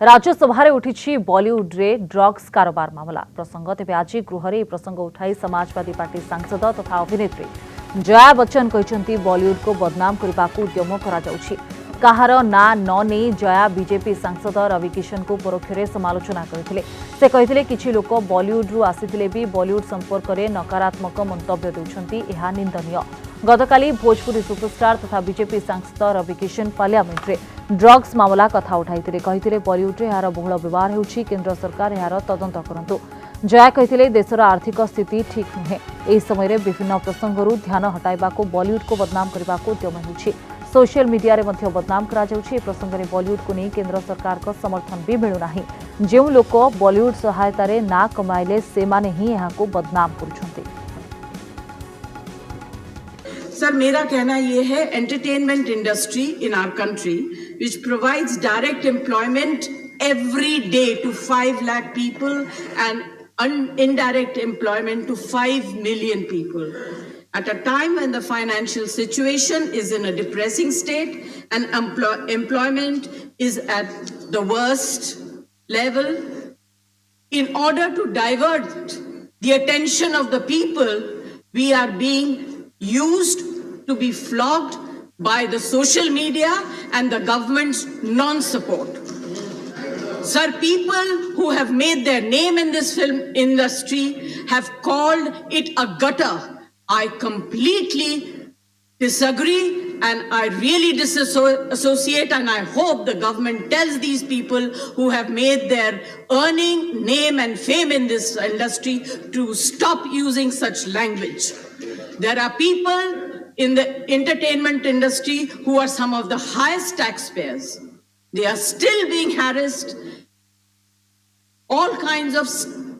राज्यसभा उठी बॉलीवुड रे ड्रग्स कारोबार मामला प्रसंग तेज आज गृह में प्रसंग उठाई समाजवादी पार्टी सांसद तथा अभिनेत्री जया बच्चन कहते बॉलीवुड को बदनाम करने को उद्यम कहार ना न नहीं जया बीजेपी सांसद रवि किशन को परोक्ष समालोचना करते किछि लोक बॉलीवुड रु आसीथिले भी बॉलीवुड संपर्क में नकारात्मक मंतव्य देउछंती एहा निंदनीय। गतकाली भोजपुरी सुपरस्टार तथा बीजेपी सांसद रवि किशन पार्लियामेंट रे ड्रग्स मामला कथा उठाइथिले कहिथिले बॉलीवुड रे यार बहुल व्यवहार हेउछि केंद्र सरकार यार तदंत करंतु। जया कहिथिले देशर आर्थिक स्थिति ठीक नुहे एही समय रे विभिन्न प्रसंगरु ध्यान हटाइबाको बॉलीवुड को बदनाम करबाको उद्यम हेउछि। सोशल मीडिया रे मध्य बदनाम करा जाउछि। प्रसंग में बॉलीवुड को नहीं केंद्र सरकार का समर्थन भी मिलू नाही। जो लोक बॉलीवुड सहायता रे ना कमाइले से माने ही यहाँ को बदनाम करुछंती। सर मेरा कहना ये है entertainment industry in our country which provides direct employment every day to 5 lakh people and indirect employment to 5 million people. At a time when the financial situation is in a depressing state and employment is at the worst level, in order to divert the attention of the people, we are being used to be flogged by the social media and the government's non-support. Sir, people who have made their name in this film industry have called it a gutter. I completely disagree and I really disassociate, and I hope the government tells these people who have made their earning, name and fame in this industry to stop using such language. There are people in the entertainment industry who are some of the highest taxpayers. They are still being harassed. All kinds of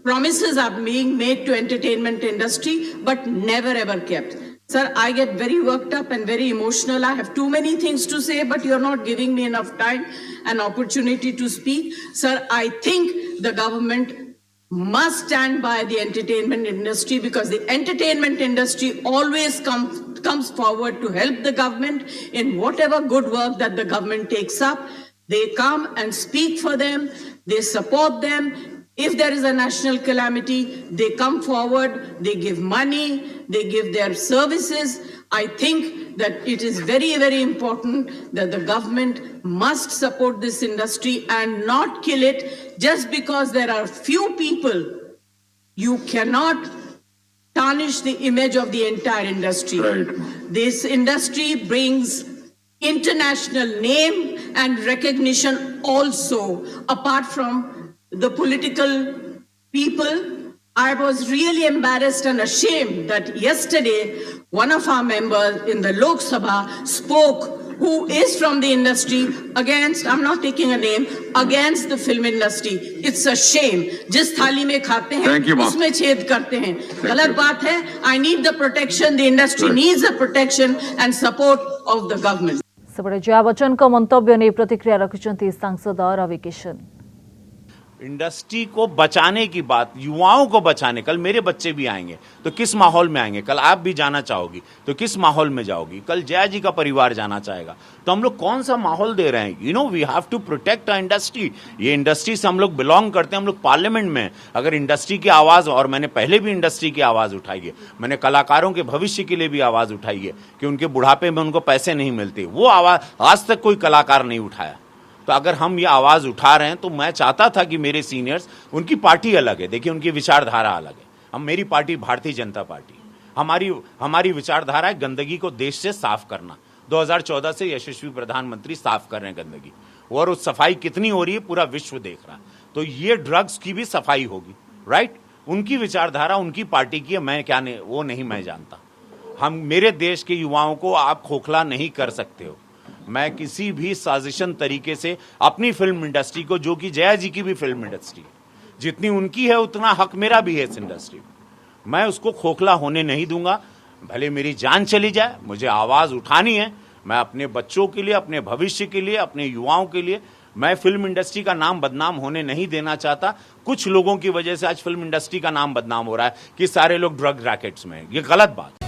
promises are being made to entertainment industry but never ever kept. Sir, I get very worked up and very emotional. I have too many things to say, but you're not giving me enough time and opportunity to speak. Sir, I think the government must stand by the entertainment industry, because the entertainment industry always comes forward to help the government in whatever good work that the government takes up. They come and speak for them. They support them. If there is a national calamity, they come forward, they give money, they give their services. I think that it is very, very important that the government must support this industry and not kill it just because there are few people. You cannot tarnish the image of the entire industry. Right. This industry brings international name and recognition also, apart from the political people. I was really embarrassed and ashamed that yesterday one of our members in the Lok Sabha spoke, who is from the industry, against, I'm not taking a name, against the film industry. It's a shame. जिस थाली में खाते हैं उसमें छेद करते हैं, गलत बात है. I need the protection. The industry needs the protection and support of the government. सेपटे जया बच्चन का मंतव्य ने प्रतिक्रिया रखिछंती सांसद रवि किशन। इंडस्ट्री को बचाने की बात, युवाओं को बचाने, कल मेरे बच्चे भी आएंगे तो किस माहौल में आएंगे, कल आप भी जाना चाहोगी तो किस माहौल में जाओगी, कल जया जी का परिवार जाना चाहेगा, तो हम लोग कौन सा माहौल दे रहे हैं. We have to protect a industry. ये इंडस्ट्री से हम लोग बिलोंग करते हैं, हम लोग पार्लियामेंट में. अगर इंडस्ट्री की आवाज़, और मैंने पहले भी इंडस्ट्री की आवाज़ उठाई है, मैंने कलाकारों के भविष्य के लिए भी आवाज़ उठाई है कि उनके बुढ़ापे में उनको पैसे नहीं मिलते, वो आवाज़ आज तक कोई कलाकार नहीं उठाया. तो अगर हम ये आवाज़ उठा रहे हैं तो मैं चाहता था कि मेरे सीनियर्स, उनकी पार्टी अलग है, देखिए उनकी विचारधारा अलग है. हम, मेरी पार्टी भारतीय जनता पार्टी, हमारी विचारधारा है गंदगी को देश से साफ करना. 2014 से यशस्वी प्रधानमंत्री साफ कर रहे हैं गंदगी, और उस सफाई कितनी हो रही है पूरा विश्व देख रहा है. तो ये ड्रग्स की भी सफाई होगी, राइट. उनकी विचारधारा उनकी पार्टी की है, मैं क्या नहीं, वो नहीं मैं जानता. हम, मेरे देश के युवाओं को आप खोखला नहीं कर सकते हो. मैं किसी भी साजिशन तरीके से अपनी फिल्म इंडस्ट्री को, जो कि जया जी की भी फिल्म इंडस्ट्री है, जितनी उनकी है उतना हक मेरा भी है इस इंडस्ट्री में, मैं उसको खोखला होने नहीं दूंगा. भले मेरी जान चली जाए, मुझे आवाज़ उठानी है. मैं अपने बच्चों के लिए, अपने भविष्य के लिए, अपने युवाओं के लिए, मैं फिल्म इंडस्ट्री का नाम बदनाम होने नहीं देना चाहता. कुछ लोगों की वजह से आज फिल्म इंडस्ट्री का नाम बदनाम हो रहा है कि सारे लोग ड्रग रैकेट्स में, ये गलत बात.